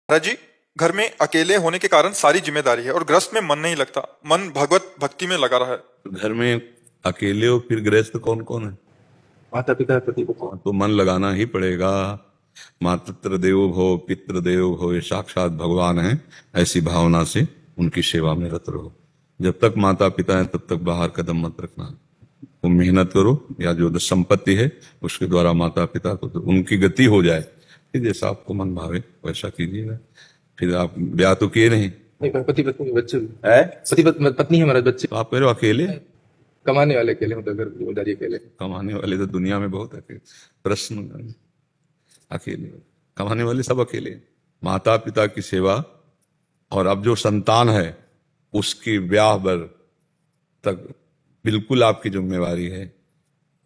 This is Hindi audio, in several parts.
महाराज जी, घर में अकेले होने के कारण सारी जिम्मेदारी है और गृहस्थ में मन नहीं लगता। मन भगवत भक्ति में लगा रहा है। तो घर में अकेले हो, फिर गृहस्थ कौन कौन है? माता पिता पति पुत्र। तो मन लगाना ही पड़ेगा। मातृ देवो भव पितृ देवो भव, ये साक्षात भगवान है। ऐसी भावना से उनकी सेवा में रत रहो। जब तक माता पिता है तब तक बाहर कदम मत रखना। वो मेहनत करो, या जो संपत्ति है उसके द्वारा माता पिता को तो उनकी गति हो जाए, फिर जैसा आपको मन भावे वैसा कीजिएगा। फिर आप ब्याह तो किए नहीं? नहीं, पति पत्नी बच्चे है? पत्नी है, हमारे बच्चे। तो आप कह रहे हो अकेले? कमाने वाले अकेले, मतलब घर की जिम्मेदारी अकेले। कमाने वाले तो दुनिया में बहुत है। प्रश्न अकेले, कमाने वाले सब अकेले। माता पिता की सेवा, और अब जो संतान है उसकी ब्याह बर तक बिल्कुल आपकी जिम्मेवारी है।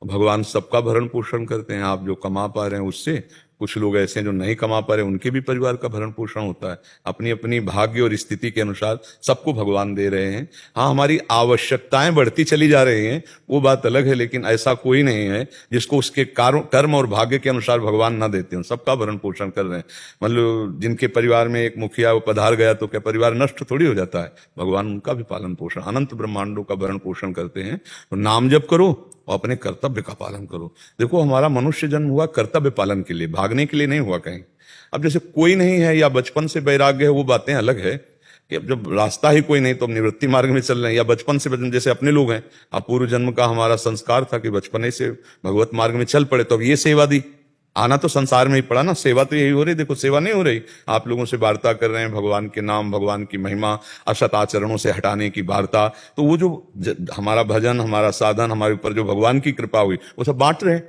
भगवान सबका भरण पोषण करते हैं। आप जो कमा पा रहे हैं उससे, कुछ लोग ऐसे हैं जो नहीं कमा पा रहे, उनके भी परिवार का भरण पोषण होता है। अपनी अपनी भाग्य और स्थिति के अनुसार सबको भगवान दे रहे हैं। हाँ, हमारी आवश्यकताएं बढ़ती चली जा रही हैं, वो बात अलग है, लेकिन ऐसा कोई नहीं है जिसको उसके कर्म और भाग्य के अनुसार भगवान ना देते हैं। सबका भरण पोषण कर रहे हैं। मतलब जिनके परिवार में एक मुखिया वो पधार गया तो क्या परिवार नष्ट थोड़ी हो जाता है? भगवान उनका भी पालन पोषण, अनंत ब्रह्मांडों का भरण पोषण करते हैं। तो नाम जप करो और अपने कर्तव्य का पालन करो। देखो, हमारा मनुष्य जन्म हुआ कर्तव्य पालन के लिए, भागने के लिए नहीं हुआ कहीं। अब जैसे कोई नहीं है या बचपन से वैराग्य है, वो बातें अलग है कि अब जब रास्ता ही कोई नहीं तो अब निवृत्ति मार्ग में चल रहे हैं, या बचपन से जैसे अपने लोग हैं, अब पूर्व जन्म का हमारा संस्कार था कि बचपन से भगवत मार्ग में चल पड़े, तो अब ये सेवा दी। आना तो संसार में ही पड़ा ना, सेवा तो यही हो रही। देखो, सेवा नहीं हो रही, आप लोगों से वार्ता कर रहे हैं, भगवान के नाम, भगवान की महिमा, असत आचरणों से हटाने की वार्ता। तो वो जो हमारा भजन, हमारा साधन, हमारे ऊपर जो भगवान की कृपा हुई, वो सब बांट रहे हैं।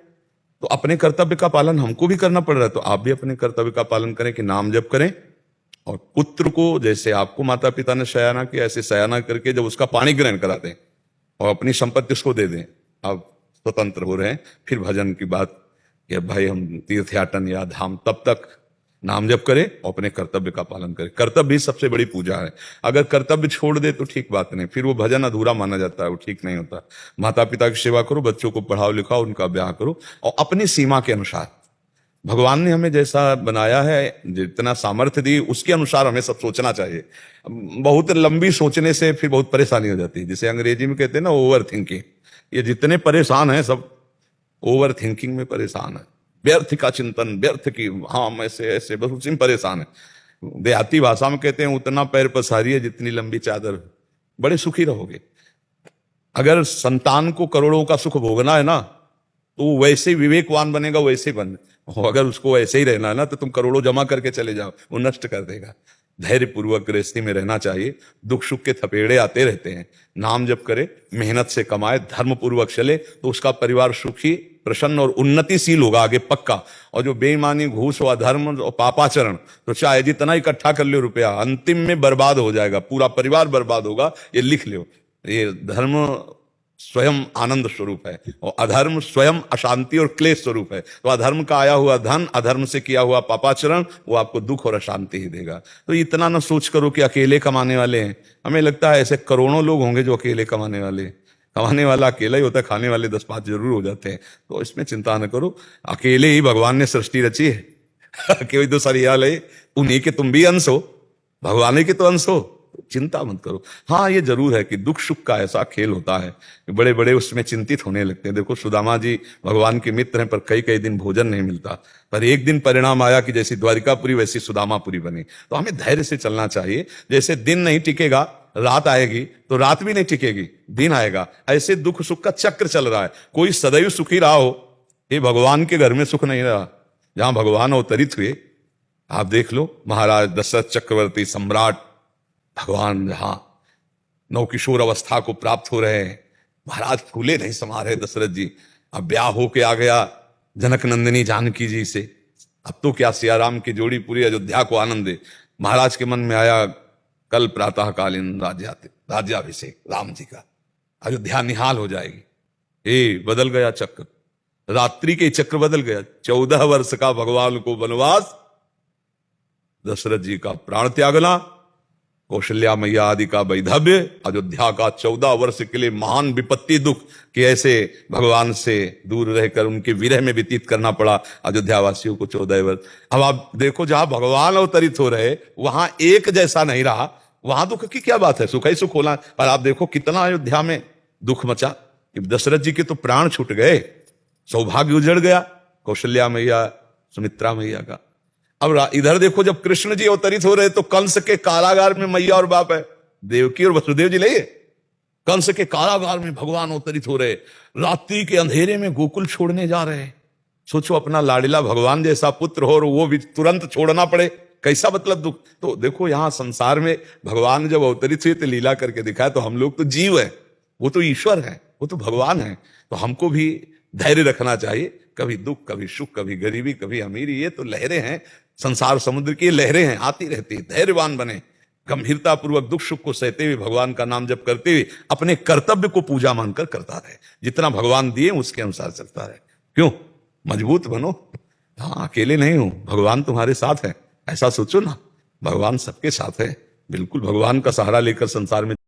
तो अपने कर्तव्य का पालन हमको भी करना पड़ रहा है। तो आप भी अपने कर्तव्य का पालन करें कि नाम जप करें, और पुत्र को जैसे आपको माता पिता ने सयाना किया, ऐसे सयाना करके जब उसका पानी ग्रहण करा दें और अपनी संपत्ति उसको दे दें, आप स्वतंत्र हो रहे हैं। फिर भजन की बात कि भाई हम तीर्थयाटन या धाम, तब तक नाम जप करें और अपने कर्तव्य का पालन करें। कर्तव्य भी सबसे बड़ी पूजा है। अगर कर्तव्य छोड़ दे तो ठीक बात नहीं, फिर वो भजन अधूरा माना जाता है, वो ठीक नहीं होता। माता पिता की सेवा करो, बच्चों को पढ़ाओ लिखाओ, उनका ब्याह करो, और अपनी सीमा के अनुसार भगवान ने हमें जैसा बनाया है, जितना सामर्थ्य दी, उसके अनुसार हमें सब सोचना चाहिए। बहुत लंबी सोचने से फिर बहुत परेशानी हो जाती है, जिसे अंग्रेजी में कहते हैं ना ओवर थिंकिंग। ये जितने परेशान हैं सब ओवर थिंकिंग में परेशान है। व्यर्थ का चिंतन, व्यर्थ की हाँ ऐसे ऐसे, बस उसी में परेशान है। देहाती भाषा में कहते हैं उतना पैर पसारिए जितनी लंबी चादर, बड़े सुखी रहोगे। अगर संतान को करोड़ों का सुख भोगना है ना, तो वो वैसे ही विवेकवान बनेगा, वैसे ही बन। अगर उसको ऐसे ही रहना है ना, तो तुम करोड़ों जमा करके चले जाओ, वो नष्ट कर देगा। धैर्य पूर्वक गृहस्थी में रहना चाहिए। दुख सुख के थपेड़े आते रहते हैं। नाम जप करे, मेहनत से कमाए, धर्म पूर्वक चले, तो उसका परिवार सुखी, प्रसन्न और उन्नतिशील होगा आगे पक्का। और जो बेईमानी, घूस और अधर्म और पापाचरण, तो चाहे जितना इकट्ठा कर लो रुपया, अंतिम में बर्बाद हो जाएगा, पूरा परिवार बर्बाद होगा। ये लिख लो। ये धर्म स्वयं आनंद स्वरूप है और अधर्म स्वयं अशांति और क्लेश स्वरूप है। तो अधर्म का आया हुआ धन, अधर्म से किया हुआ पापाचरण, वो आपको दुख और अशांति ही देगा। तो इतना ना सोच करो कि अकेले कमाने वाले हैं। हमें लगता है ऐसे करोड़ों लोग होंगे जो अकेले कमाने वाले हैं। कमाने वाला अकेला ही होता है, खाने वाले 10-5 जरूर हो जाते हैं। तो इसमें चिंता न करो, अकेले ही भगवान ने सृष्टि रची है। कोई तो सरियाल है, उन्हीं के तुम भी अंश हो, भगवान के तो अंश हो, चिंता मत करो। हाँ, ये जरूर है कि दुख सुख का ऐसा खेल होता है कि बड़े बड़े उसमें चिंतित होने लगते हैं। देखो, सुदामा जी भगवान के मित्र हैं, पर कई कई दिन भोजन नहीं मिलता, पर एक दिन परिणाम आया कि जैसी द्वारिकापुरी वैसी सुदामापुरी बनी। तो हमें धैर्य से चलना चाहिए। जैसे दिन नहीं टिकेगा, रात आएगी, तो रात भी नहीं टिकेगी, दिन आएगा। ऐसे दुख सुख का चक्र चल रहा है। कोई सदैव सुखी रहा हो, ये भगवान के घर में सुख नहीं रहा। जहां भगवान अवतरित हुए, आप देख लो, महाराज दशरथ चक्रवर्ती सम्राट, भगवान जहां नवकिशोर अवस्था को प्राप्त हो रहे हैं, महाराज फूले नहीं समा रहे दशरथ जी। अब ब्याह होके आ गया जनक नंदिनी जानकी जी से। अब तो क्या सियाराम की जोड़ी पूरी अयोध्या को आनंद दे। महाराज के मन में आया कल प्रातःकालीन राज्याभिषेक राम जी का, अयोध्या निहाल हो जाएगी। बदल गया चक्र, रात्रि के चक्र बदल गया। 14 वर्ष का भगवान को वनवास, दशरथ जी का प्राण त्यागना, कौशल्या मैया आदि का वैधव्य, अयोध्या का 14 वर्ष के लिए महान विपत्ति दुख कि ऐसे भगवान से दूर रहकर उनके विरह में व्यतीत करना पड़ा अयोध्या वासियों को 14 वर्ष। अब आप देखो जहां भगवान अवतरित हो रहे वहां एक जैसा नहीं रहा, वहां दुख की क्या बात है, सुख ही सुख होना। पर आप देखो कितना अयोध्या में दुख मचा कि दशरथ जी के तो प्राण छूट गए, सौभाग्य उजड़ गया कौशल्या मैया सुमित्रा मैया का। अब इधर देखो जब कृष्ण जी अवतरित हो रहे तो कंस के कारागार में मैया और बाप है, देवकी और वसुदेव जी नहीं है, कंस के कारागार में भगवान अवतरित हो रहे, रात्रि के अंधेरे में गोकुल छोड़ने जा रहे। सोचो अपना लाडला भगवान जैसा पुत्र हो और वो भी तुरंत छोड़ना पड़े, कैसा मतलब दुख। तो देखो यहां संसार में भगवान जब अवतरित हुए तो लीला करके दिखाया, तो हम लोग तो जीव है, वो तो ईश्वर है, वो तो भगवान है। तो हमको भी धैर्य रखना चाहिए, कभी दुख कभी सुख कभी गरीबी कभी अमीरी, ये तो लहरें हैं, संसार समुद्र की लहरें हैं, आती रहती। धैर्यवान बने, गंभीरता पूर्वक दुख सुख को सहते हुए भगवान का नाम जप करते हुए अपने कर्तव्य को पूजा मानकर करता रहे, जितना भगवान दिए उसके अनुसार चलता रहे। क्यों, मजबूत बनो, हाँ अकेले नहीं हो, भगवान तुम्हारे साथ है, ऐसा सोचो ना, भगवान सबके साथ है, बिल्कुल भगवान का सहारा लेकर संसार में